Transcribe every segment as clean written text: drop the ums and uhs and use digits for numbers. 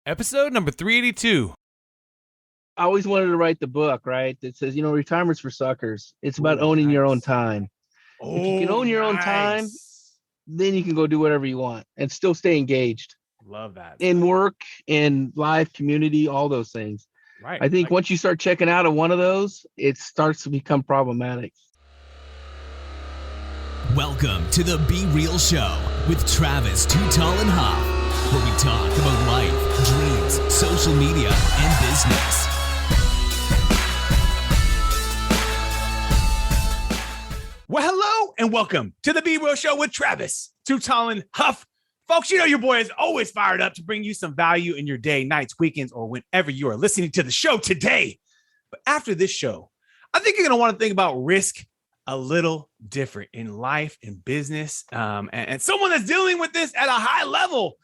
Episode number 382. I always wanted to write the book, right? That says, retirement's for suckers. It's about Ooh, owning your own nice. time. If you can Oh, own your own time, nice. then you can go do whatever you want and still stay engaged Love that. in work, in life, community, all those things. Right. I think once you start checking out of one of those, it starts to become problematic. Welcome to the Be Real Show with Travis Too Tall and Huff, where we talk about life, dreams, social media, and business. Well, hello and welcome to the Be Real Show with Travis Too Tall and Huff. Folks, you know your boy is always fired up to bring you some value in your day, nights, weekends, or whenever you are listening to the show today. But after this show, I think you're going to want to think about risk a little different in life and business. And someone that's dealing with this at a high level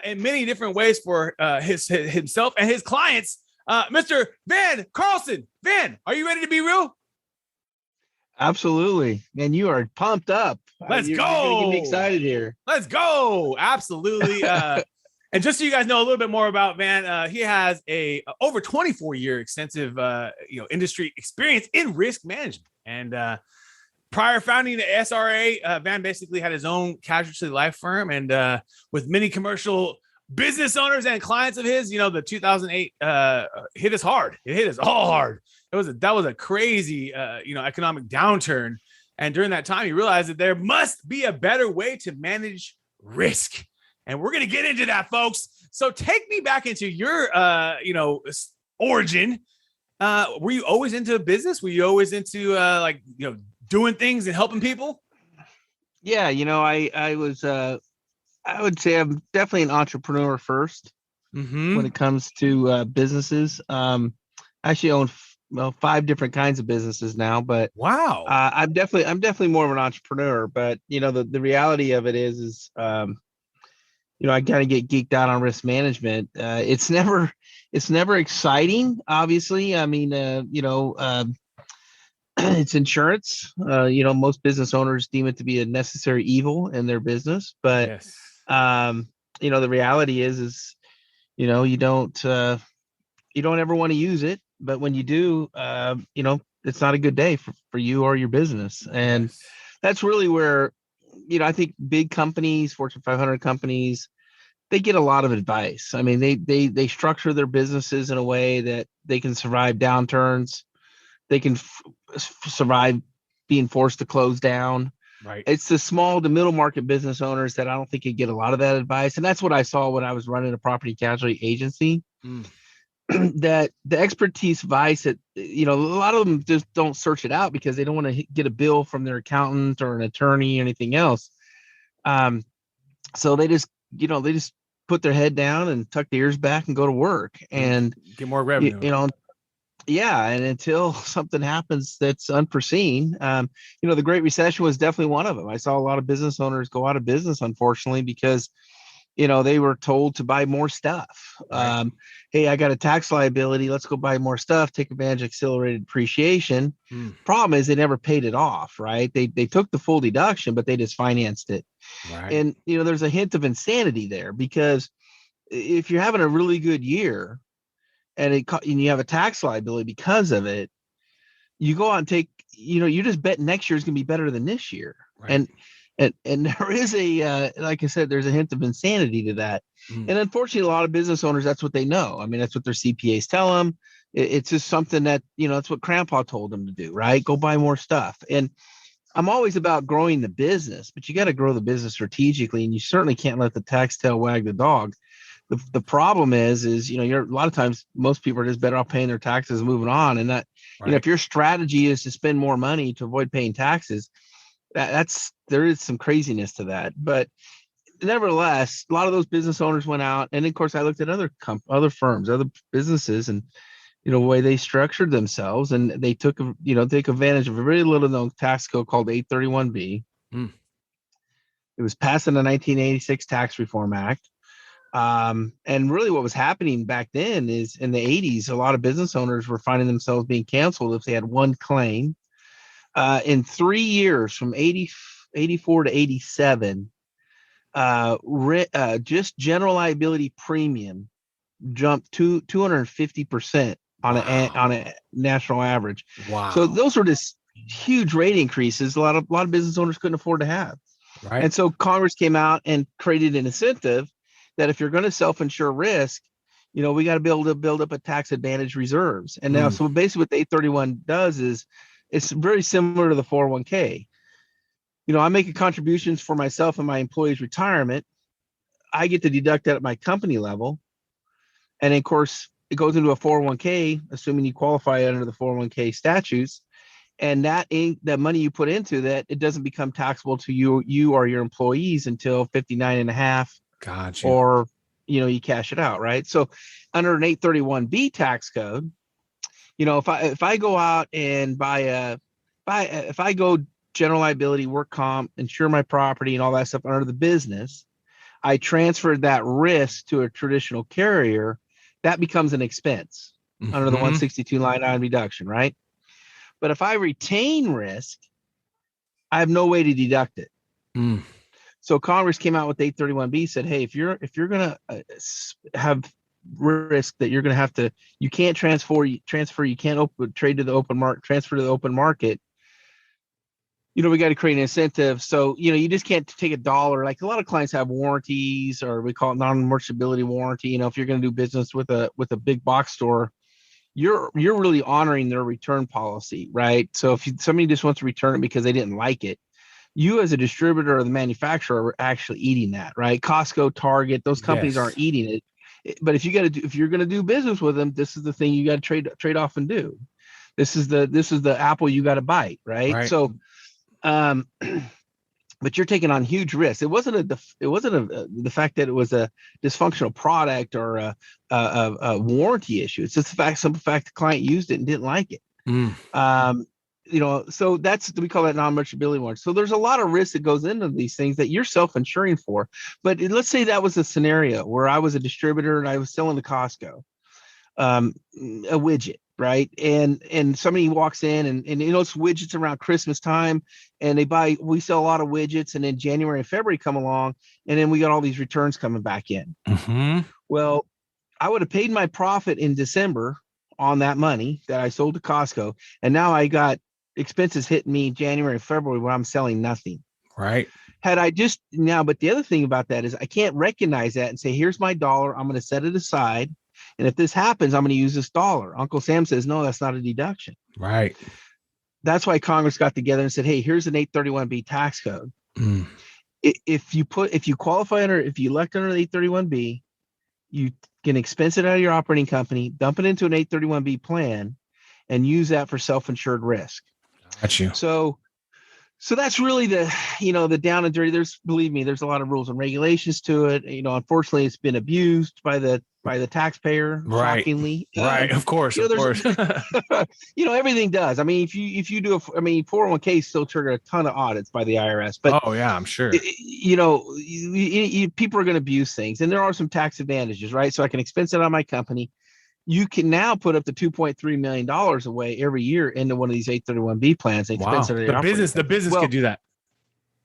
in many different ways for himself and his clients, Mr. Van Carlson. Van, are you ready to be real? Absolutely. Man, you are pumped up. Let's go. You're going to get me excited here. Let's go. Absolutely. And just so you guys know a little bit more about Van, he has a over 24-year extensive industry experience in risk management. And prior founding the SRA, Van basically had his own casualty life firm, and with many commercial business owners and clients of his, the 2008 hit us hard. It hit us all hard. That was a crazy economic downturn, and during that time, he realized that there must be a better way to manage risk, and we're gonna get into that, folks. So take me back into your origin. Were you always into business? Were you always into doing things and helping people? Yeah, I was I would say I'm definitely an entrepreneur first when it comes to businesses. I actually own 5 different kinds of businesses now, but wow, I'm definitely more of an entrepreneur. But the reality of it is I kind of get geeked out on risk management. It's never exciting, obviously. I mean, it's insurance. Most business owners deem it to be a necessary evil in their business, but yes. The reality is you don't ever want to use it, but when you do, it's not a good day for you or your business. And yes. That's really where, I think big companies, Fortune 500 companies, they get a lot of advice. I mean, they structure their businesses in a way that they can survive downturns. They can survive being forced to close down. Right. It's the small to middle market business owners that I don't think could get a lot of that advice. And that's what I saw when I was running a property casualty agency. That the expertise advice that, a lot of them just don't search it out because they don't want to get a bill from their accountant or an attorney or anything else. So they just put their head down and tuck their ears back and go to work and get more revenue. Yeah. And until something happens that's unforeseen, the Great Recession was definitely one of them. I saw a lot of business owners go out of business, unfortunately, because, they were told to buy more stuff. Right. Hey, I got a tax liability. Let's go buy more stuff, take advantage of accelerated depreciation. Problem is they never paid it off, right? They took the full deduction, but they just financed it. Right. And, there's a hint of insanity there, because if you're having a really good year, and you have a tax liability because of it, you go out and take, you just bet next year is going to be better than this year. Right. And there is like I said, there's a hint of insanity to that. And unfortunately, a lot of business owners, that's what they know. I mean, that's what their CPAs tell them. It's just something that, it's what grandpa told them to do, right? Go buy more stuff. And I'm always about growing the business, but you got to grow the business strategically, and you certainly can't let the tax tail wag the dog. The problem is you're a lot of times most people are just better off paying their taxes and moving on. And that, right. If your strategy is to spend more money to avoid paying taxes, there is some craziness to that. But nevertheless, a lot of those business owners went out, and of course I looked at other firms, other businesses, and the way they structured themselves, and they take advantage of a very little known tax code called 831B. It was passed in the 1986 Tax Reform Act. And really what was happening back then is in the 80s, a lot of business owners were finding themselves being canceled if they had one claim. In 3 years, from 84 to 87, just general liability premium jumped 250% on a national average. Wow. So those were just huge rate increases. A lot of business owners couldn't afford to have. Right. And so Congress came out and created an incentive that if you're going to self-insure risk, we got to be able to build up a tax advantage reserves. And now, so basically what the 831 does is it's very similar to the 401k. I'm making contributions for myself and my employees' retirement. I get to deduct that at my company level. And of course, it goes into a 401k, assuming you qualify under the 401k statutes. And that money you put into that, it doesn't become taxable to you or your employees until 59 and a half. Gotcha. Or, you cash it out, right? So under an 831B tax code, if I go out and if I go general liability, work comp, insure my property and all that stuff under the business, I transferred that risk to a traditional carrier, that becomes an expense under the 162 line item deduction, right? But if I retain risk, I have no way to deduct it. So Congress came out with 831B, said, hey, if you're going to have risk that you're going to have to, you can't transfer, you can't trade to the open market, transfer to the open market. We got to create an incentive. So, you just can't take $1. Like a lot of clients have warranties, or we call it non-merchantability warranty. If you're going to do business with a big box store, you're really honoring their return policy, right? So if somebody just wants to return it because they didn't like it, you as a distributor or the manufacturer are actually eating that, right? Costco, Target, those companies aren't eating it. But if you're going to do business with them, this is the thing you got to trade off and do. This is the apple you got to bite, right? So, but you're taking on huge risks. It wasn't the fact that it was a dysfunctional product or a warranty issue. It's just the simple fact the client used it and didn't like it. So we call that non-merchantability warranty. So there's a lot of risk that goes into these things that you're self-insuring for. But let's say that was a scenario where I was a distributor and I was selling to Costco a widget, right? And somebody walks in and it's widgets around Christmas time, and we sell a lot of widgets, and then January and February come along, and then we got all these returns coming back in. Well, I would have paid my profit in December on that money that I sold to Costco, and now I got expenses hitting me January and February when I'm selling nothing. Right. But the other thing about that is I can't recognize that and say, here's my $1. I'm going to set it aside. And if this happens, I'm going to use this $1. Uncle Sam says, no, that's not a deduction. Right. That's why Congress got together and said, hey, here's an 831B tax code. If you qualify if you elect under the 831B, you can expense it out of your operating company, dump it into an 831B plan, and use that for self-insured risk. Got you. So that's really the down and dirty. Believe me, there's a lot of rules and regulations to it. Unfortunately, it's been abused by the taxpayer. Right. Shockingly. Right. Of course. Everything does. I mean, if you do 401k still trigger a ton of audits by the IRS, but I'm sure. People are going to abuse things, and there are some tax advantages, right? So I can expense it on my company. You can now put up to $2.3 million away every year into one of these 831B plans. Wow. The business could do that.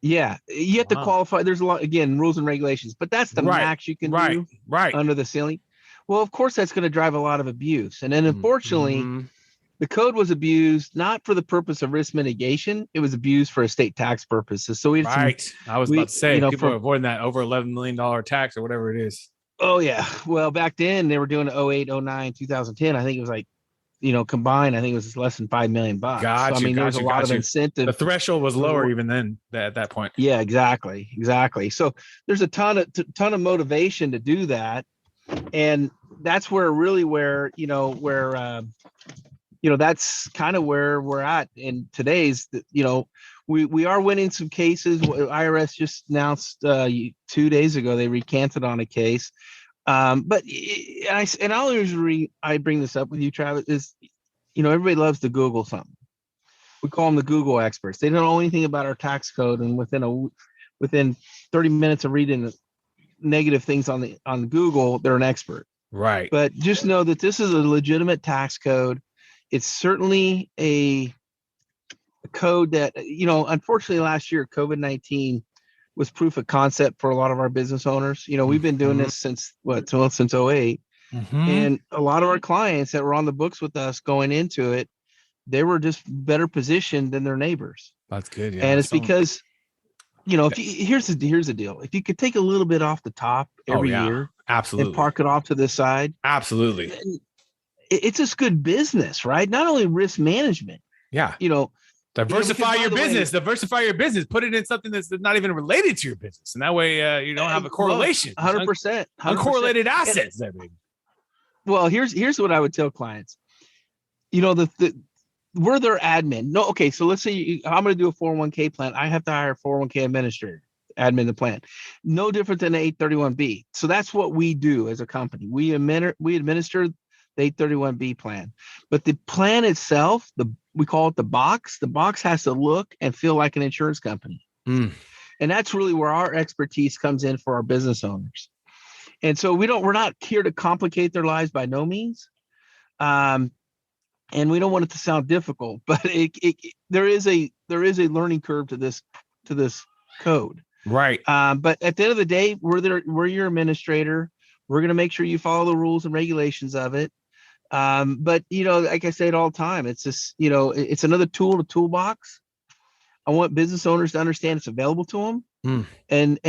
Yeah. You have to qualify. There's a lot, again, rules and regulations, but that's the max you can do under the ceiling. Well, of course, that's going to drive a lot of abuse. And then unfortunately, the code was abused, not for the purpose of risk mitigation. It was abused for estate tax purposes. So I was about to say, people are avoiding that over $11 million tax or whatever it is. Oh, yeah. Well, back then they were doing 08, 09, 2010. I think it was like, combined, I think it was less than $5 million. Gotcha. So, there was a lot of incentive. The threshold was lower even then at that point. Yeah, exactly. So there's a ton of motivation to do that. And that's where that's kind of where we're at in today's, we are winning some cases. IRS just announced 2 days ago they recanted on a case. But I bring this up with you, Travis, is everybody loves to Google something. We call them the Google experts. They don't know anything about our tax code, and within 30 minutes of reading negative things on Google, they're an expert. Right. But just know that this is a legitimate tax code. It's certainly a code that, unfortunately last year, COVID-19 was proof of concept for a lot of our business owners. We've been doing this since 08. And a lot of our clients that were on the books with us going into it, they were just better positioned than their neighbors. That's good. Yeah. And it's because, here's the deal. If you could take a little bit off the top every year, absolutely, and park it off to the side, absolutely, it's just good business, right? Not only risk management. Yeah. Diversify your business. Diversify your business. Put it in something that's not even related to your business, and that way you don't have a correlation. 100%. Uncorrelated assets. Well, here's what I would tell clients. We're their admin. No, okay. So let's say I'm going to do a 401k plan. I have to hire a 401k administrator, admin the plan. No different than an 831B. So that's what we do as a company. We administer the 831B plan, but the plan itself, we call it the box. The box has to look and feel like an insurance company. And that's really where our expertise comes in for our business owners. And so we're not here to complicate their lives by no means. And we don't want it to sound difficult, but there is a learning curve to this code. Right. But at the end of the day, we're your administrator. We're going to make sure you follow the rules and regulations of it. But like I say it all the time, it's just, it's another tool in the toolbox. I want business owners to understand it's available to them and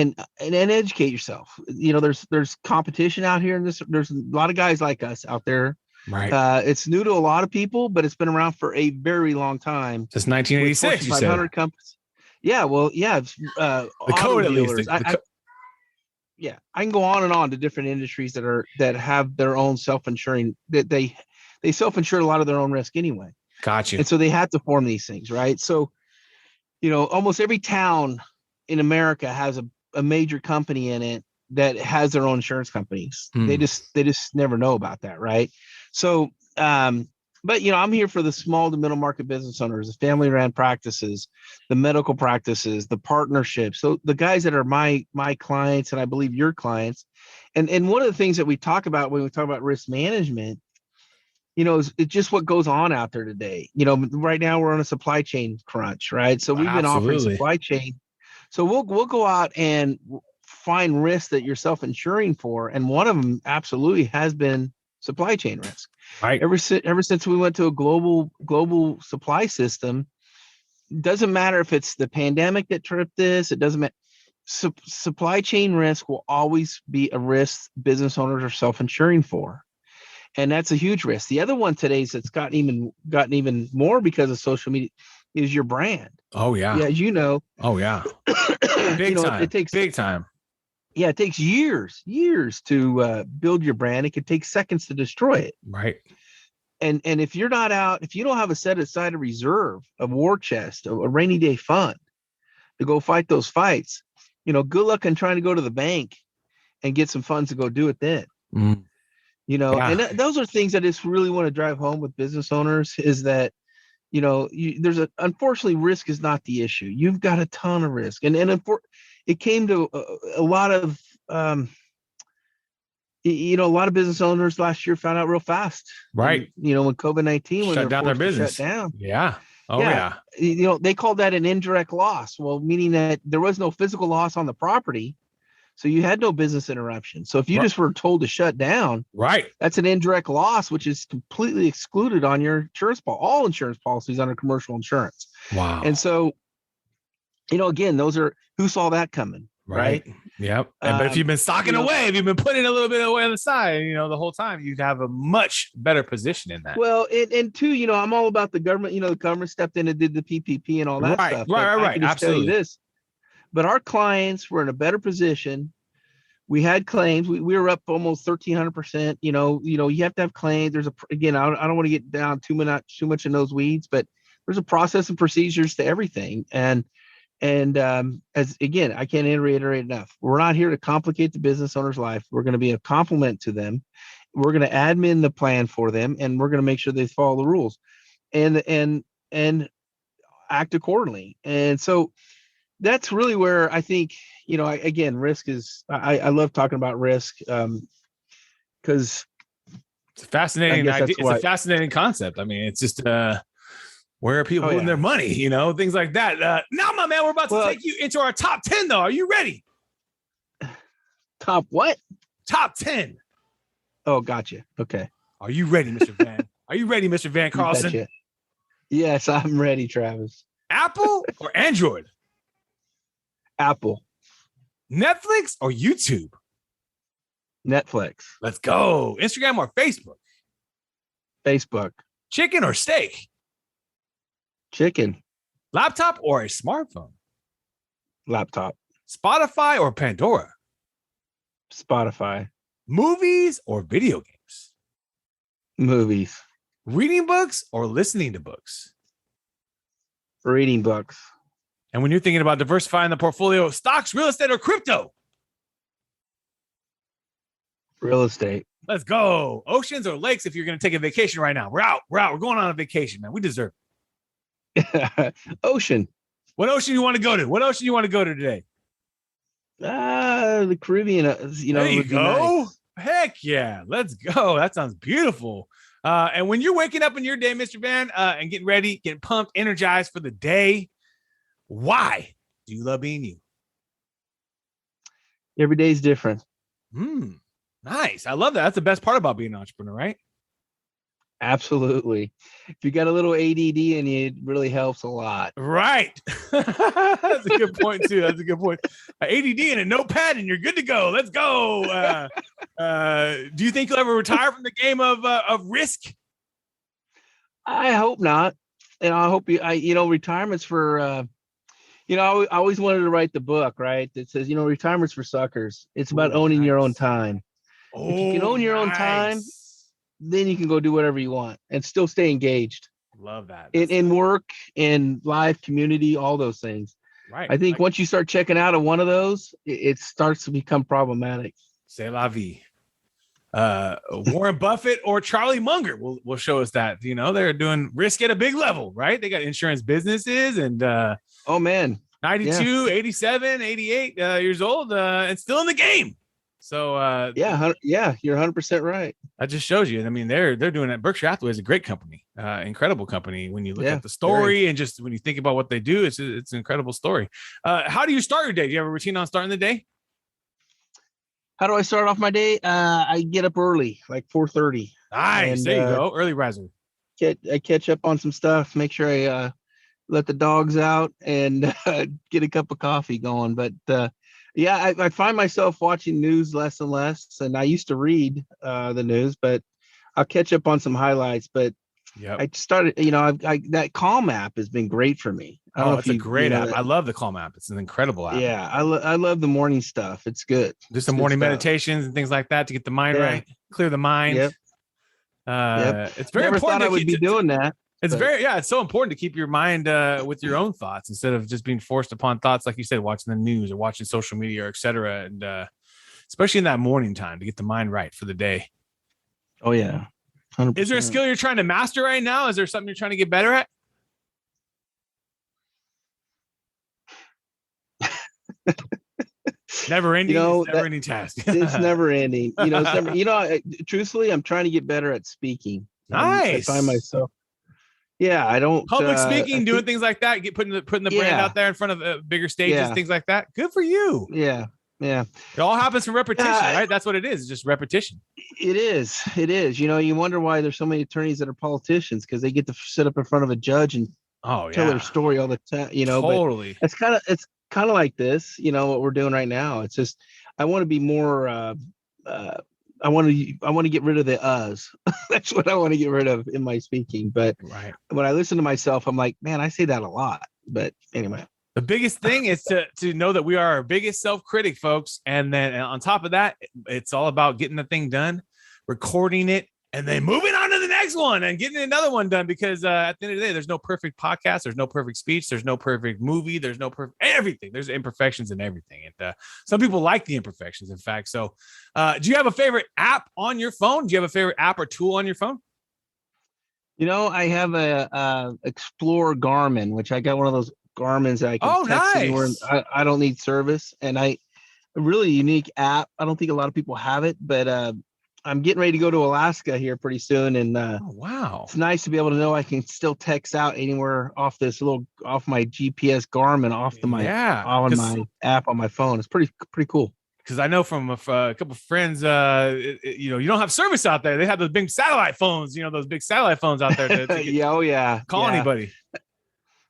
educate yourself. There's competition out here, and there's a lot of guys like us out there. Right. It's new to a lot of people, but it's been around for a very long time. Since 1986, you said. 500 companies. Yeah. Well, yeah. The code, at least. I can go on and on to different industries that have their own self-insuring, that they self-insure a lot of their own risk anyway. Got you. And so they have to form these things, right? So, almost every town in America has a major company in it that has their own insurance companies. They just never know about that, right? So, but I'm here for the small to middle market business owners, the family ran practices, the medical practices, the partnerships. So the guys that are my clients, and I believe your clients. And one of the things that we talk about when we talk about risk management, is it's just what goes on out there today. Right now we're on a supply chain crunch, right? So we've been offering supply chain. So we'll go out and find risks that you're self-insuring for, and one of them absolutely has been supply chain risk. Right. Ever since we went to a global supply system, doesn't matter if it's the pandemic that tripped this. It doesn't matter. Supply chain risk will always be a risk business owners are self-insuring for, and that's a huge risk. The other one today that's gotten even more because of social media is your brand. Oh yeah. Yeah, as you know. Oh yeah. Big time. It takes big time. Yeah, it takes years to build your brand. It could take seconds to destroy it. Right. And if you're not out, if you don't have a set aside a reserve, a war chest, a rainy day fund to go fight those fights, good luck in trying to go to the bank and get some funds to go do it then. And those are things I just really want to drive home with business owners is that, unfortunately, risk is not the issue. You've got a ton of risk. And it came to a lot of, a lot of business owners last year found out real fast. Right. And, when COVID-19, shut down their business. Shut down. Yeah. Oh yeah. They called that an indirect loss. Well, meaning that there was no physical loss on the property. So you had no business interruption. So if you just were told to shut down, right, that's an indirect loss, which is completely excluded on your insurance all insurance policies under commercial insurance. Wow. And so, again, those are who saw that coming, right? Yep. But if you've been stocking away, if you've been putting a little bit away on the side, the whole time, you'd have a much better position in that. Well, and two, I'm all about the government. The government stepped in and did the PPP and all that stuff. Right. I can just tell you this. But our clients were in a better position. We had claims. We were up almost 1,300%. You have to have claims. There's I don't want to get down too much in those weeds, but there's a process and procedures to everything. And as again, I can't reiterate enough. We're not here to complicate the business owner's life. We're going to be a complement to them. We're going to admin the plan for them, and we're going to make sure they follow the rules, and act accordingly. And so that's really where I think, again, risk is, I love talking about risk because it's a fascinating idea. It's a fascinating concept. I mean, it's just where are people putting their money, things like that. Now, my man, we're about to take you into our top 10, though. Are you ready? Top what? Top 10. Oh, gotcha. Okay. Are you ready, Mr. Van? Are you ready, Mr. Van You Carlson? betcha. Yes, I'm ready, Travis. Apple or Android? Apple, Netflix or YouTube? Netflix, Let's go. Instagram or Facebook? Facebook, Chicken or steak? chicken, Laptop or a smartphone? laptop, Spotify or Pandora? Spotify, Movies or video games? movies, Reading books or listening to books? reading books, And when you're thinking about diversifying the portfolio, stocks, real estate, or crypto? real estate, Let's go. Oceans or lakes if you're going to take a vacation right now. We're out. We're going on a vacation, man. We deserve it. ocean, What ocean you want to go to? What ocean you want to go to today? the Caribbean. There you would be go. nice. Heck yeah. Let's go. That sounds beautiful. And when you're waking up in your day, Mr. Van, and getting ready, getting pumped, energized for the day, why do you love being you? Every day's different. Nice. I love that. That's the best part about being an entrepreneur, right? Absolutely. If you got a little ADD in you, it really helps a lot. Right. That's a good point, too. That's a good point. ADD and a notepad, and you're good to go. Let's go. Do you think you'll ever retire from the game of risk? I hope not. And I hope retirement's for, I always wanted to write the book, right? That says, retirement's for suckers. It's about owning your own time. If you can own your own time, then you can go do whatever you want and still stay engaged. Love that. In work, in life, community, all those things. Right. I think once you start checking out of one of those, it starts to become problematic. C'est la vie. Warren Buffett or Charlie Munger will show us that, they're doing risk at a big level, right? They got insurance businesses and, oh man, 92, 87, 88 years old, and still in the game. So you're 100% right. That just shows you. I mean, they're doing it. Berkshire Hathaway is a great company, incredible company. When you look at the story and just when you think about what they do, it's an incredible story. How do you start your day? Do you have a routine on starting the day? How do I start off my day? I get up early, like 4:30. Nice. And, there you go. Early riser. I catch up on some stuff, make sure I let the dogs out and get a cup of coffee going. But I find myself watching news less and less. And I used to read the news, but I'll catch up on some highlights. But I started, that Calm app has been great for me. It's a great app. I love the Calm app. It's an incredible app. Yeah, I love the morning stuff. It's good. Just the morning meditations and things like that to get the mind right, clear the mind. Yep. It's very Never important. Thought I would be doing that. It's it's so important to keep your mind with your own thoughts instead of just being forced upon thoughts, like you said, watching the news or watching social media or et cetera. And especially in that morning time to get the mind right for the day. Oh yeah. 100%. Is there a skill you're trying to master right now? Is there something you're trying to get better at? Never ending. Never ending task. It's never ending. Truthfully, I'm trying to get better at speaking. Nice. I find myself. Yeah, I don't public speaking, doing things like that, putting the brand out there in front of bigger stages, things like that. Good for you. Yeah. Yeah. It all happens from repetition, right? That's what it is. It's just repetition. It is. You wonder why there's so many attorneys that are politicians, because they get to sit up in front of a judge and tell their story all the time, Totally. But it's kind of like this, what we're doing right now. It's just, I want to be more, I want to get rid of the uhs. That's what I want to get rid of in my speaking. But when I listen to myself, I'm like, man, I say that a lot. But anyway. The biggest thing is to know that we are our biggest self-critic, folks. And then on top of that, it's all about getting the thing done, recording it, and then moving on to the next one and getting another one done. Because at the end of the day, there's no perfect podcast. There's no perfect speech. There's no perfect movie. There's no perfect everything. There's imperfections in everything. And some people like the imperfections, in fact. So do you have a favorite app on your phone? Do you have a favorite app or tool on your phone? I have a Explore Garmin, which I got one of those Garmin's that I can text anywhere. I don't need service. And a really unique app. I don't think a lot of people have it, but I'm getting ready to go to Alaska here pretty soon. And wow, it's nice to be able to know I can still text out anywhere off my GPS Garmin, off my app on my phone. It's pretty cool. because I know from a couple of friends, you don't have service out there. They have those big satellite phones, those big satellite phones out there to call anybody.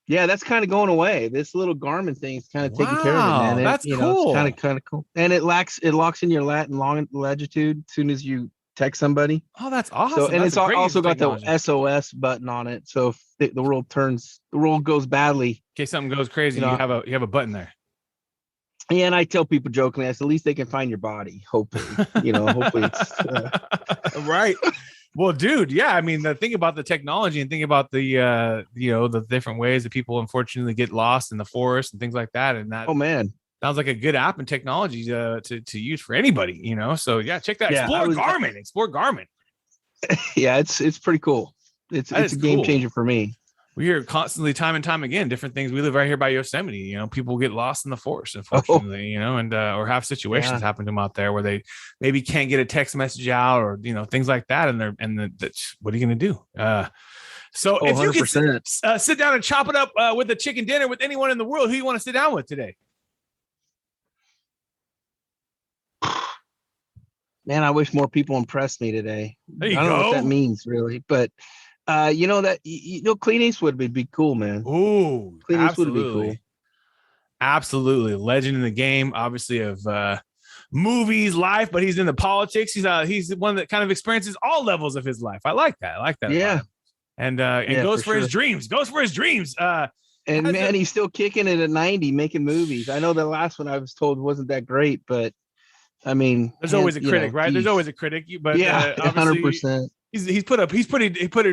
Yeah, that's kind of going away. This little Garmin thing is kind of taking care of it, man. That's cool. It's kind of cool. And it locks in your long latitude as soon as you text somebody. Oh, that's awesome. So, and it's also got the SOS button on it. So if the world goes badly, in case something goes crazy, you have a button there. Yeah, and I tell people jokingly, I said, at least they can find your body. Hopefully, hopefully it's right. Well, dude, yeah. I mean, the thing about the technology and think about the the different ways that people unfortunately get lost in the forest and things like that. And that, oh man, sounds like a good app and technology to use for anybody. So yeah, check that. Explore Garmin. Yeah, it's pretty cool. It's a game changer for me. We hear constantly, time and time again, different things. We live right here by Yosemite. People get lost in the forest, unfortunately. And or have situations happen to them out there where they maybe can't get a text message out, or things like that. And that's what are you going to do? So if 100%. You could sit down and chop it up with a chicken dinner with anyone in the world, who you want to sit down with today? Man, I wish more people impressed me today. There you go. I don't know what that means, really, but. Clint Eastwood would be cool, man. Ooh, Clint Eastwood would be cool. Absolutely, legend in the game, obviously, of movies, life, but he's in the politics. He's one that kind of experiences all levels of his life. I like that. Yeah, and goes for his dreams. And man, he's still kicking it at 90, making movies. I know the last one I was told wasn't that great, but I mean, there's always a critic, right? There's always a critic, but yeah, 100%. He put a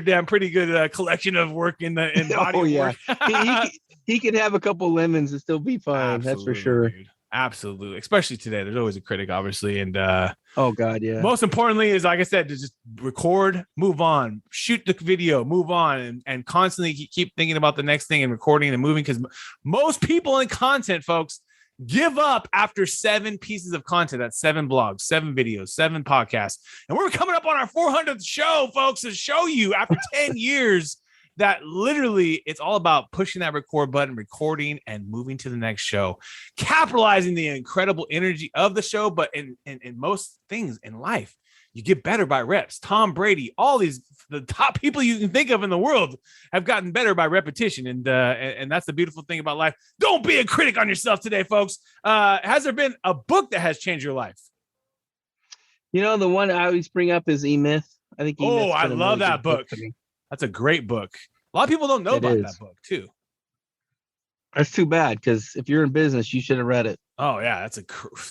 damn pretty good collection of work in body work. he could have a couple lemons and still be fine. Absolutely, that's for sure. Dude. Absolutely, especially today. There's always a critic, obviously, and oh god, yeah. Most importantly is, like I said, to just record, move on, shoot the video, move on, and constantly keep thinking about the next thing and recording and moving, because most people in content, folks, give up after 7 pieces of content. That's 7 blogs, 7 videos, 7 podcasts. And we're coming up on our 400th show, folks, to show you after 10 years that literally it's all about pushing that record button, recording, and moving to the next show, capitalizing the incredible energy of the show. But in most things in life, you get better by reps. Tom Brady, all the top people you can think of in the world have gotten better by repetition. And that's the beautiful thing about life. Don't be a critic on yourself today, folks. Has there been a book that has changed your life? The one I always bring up is E-Myth. I think E-Myth's I love that book. That's a great book. A lot of people don't know about that book too. That's too bad, because if you're in business, you should have read it. Oh yeah,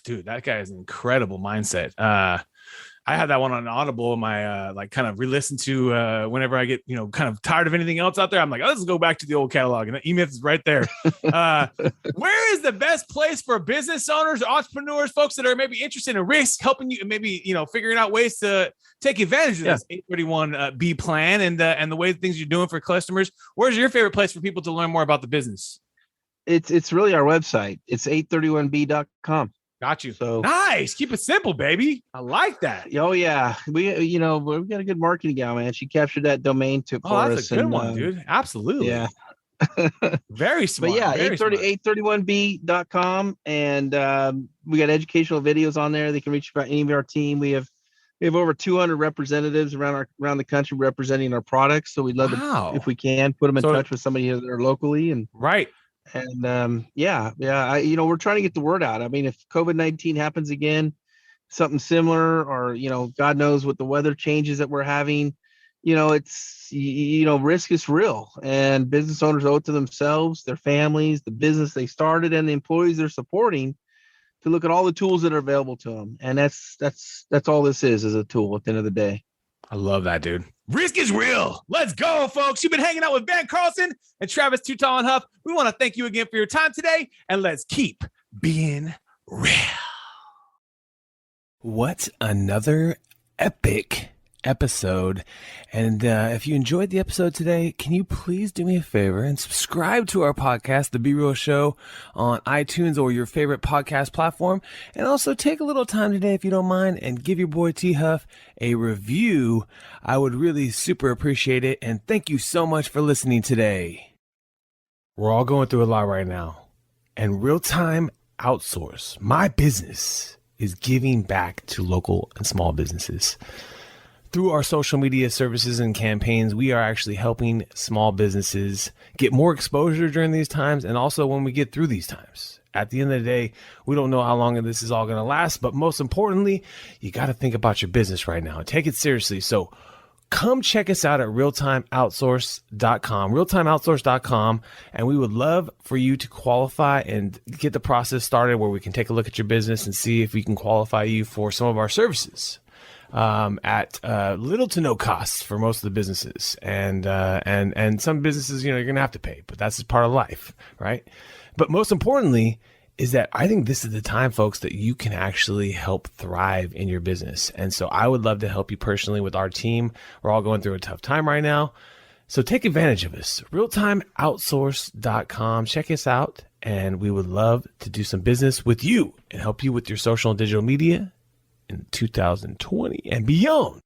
dude. That guy has an incredible mindset. I had that one on Audible in my kind of re-listen to whenever I get kind of tired of anything else out there. I'm like, let's go back to the old catalog, and E-Myth is right there. Where is the best place for business owners, entrepreneurs, folks that are maybe interested in risk, helping you, maybe figuring out ways to take advantage of this 831B plan and the way things you're doing for customers? Where's your favorite place for people to learn more about the business? It's really our website. It's 831b.com. Got you. So nice. Keep it simple, baby. I like that. Oh yeah. We got a good marketing gal, man. She captured that domain for us. That's a good one, dude. Absolutely. Yeah. Very smart. But yeah, 831b.com. And we got educational videos on there. They can reach about any of our team. We have over 200 representatives around the country representing our products. So we'd love to, if we can, put them in touch with somebody there locally. And right. And we're trying to get the word out. I mean, if COVID-19 happens again, something similar, or God knows what the weather changes that we're having, it's risk is real, and business owners owe it to themselves, their families, the business they started, and the employees they're supporting, to look at all the tools that are available to them. And that's all this is a tool at the end of the day. I love that, dude. Risk is real. Let's go, folks. You've been hanging out with Van Carlson and Travis Too Tall and Huff. We want to thank you again for your time today, and let's keep being real. What another epic episode. And if you enjoyed the episode today, can you please do me a favor and subscribe to our podcast, The Be Real Show, on iTunes or your favorite podcast platform. And also take a little time today, if you don't mind, and give your boy T Huff a review. I would really super appreciate it. And thank you so much for listening today. We're all going through a lot right now. And real-time outsource, my business, is giving back to local and small businesses. Through our social media services and campaigns, we are actually helping small businesses get more exposure during these times, and also when we get through these times. At the end of the day, we don't know how long this is all going to last, but most importantly, you got to think about your business right now and take it seriously. So come check us out at realtimeoutsource.com, and we would love for you to qualify and get the process started where we can take a look at your business and see if we can qualify you for some of our services at little to no cost for most of the businesses. And some businesses, you're going to have to pay, but that's just part of life, right? But most importantly is that I think this is the time, folks, that you can actually help thrive in your business. And so I would love to help you personally with our team. We're all going through a tough time right now. So take advantage of us. realtimeoutsource.com. Check us out. And we would love to do some business with you and help you with your social and digital media in 2020 and beyond.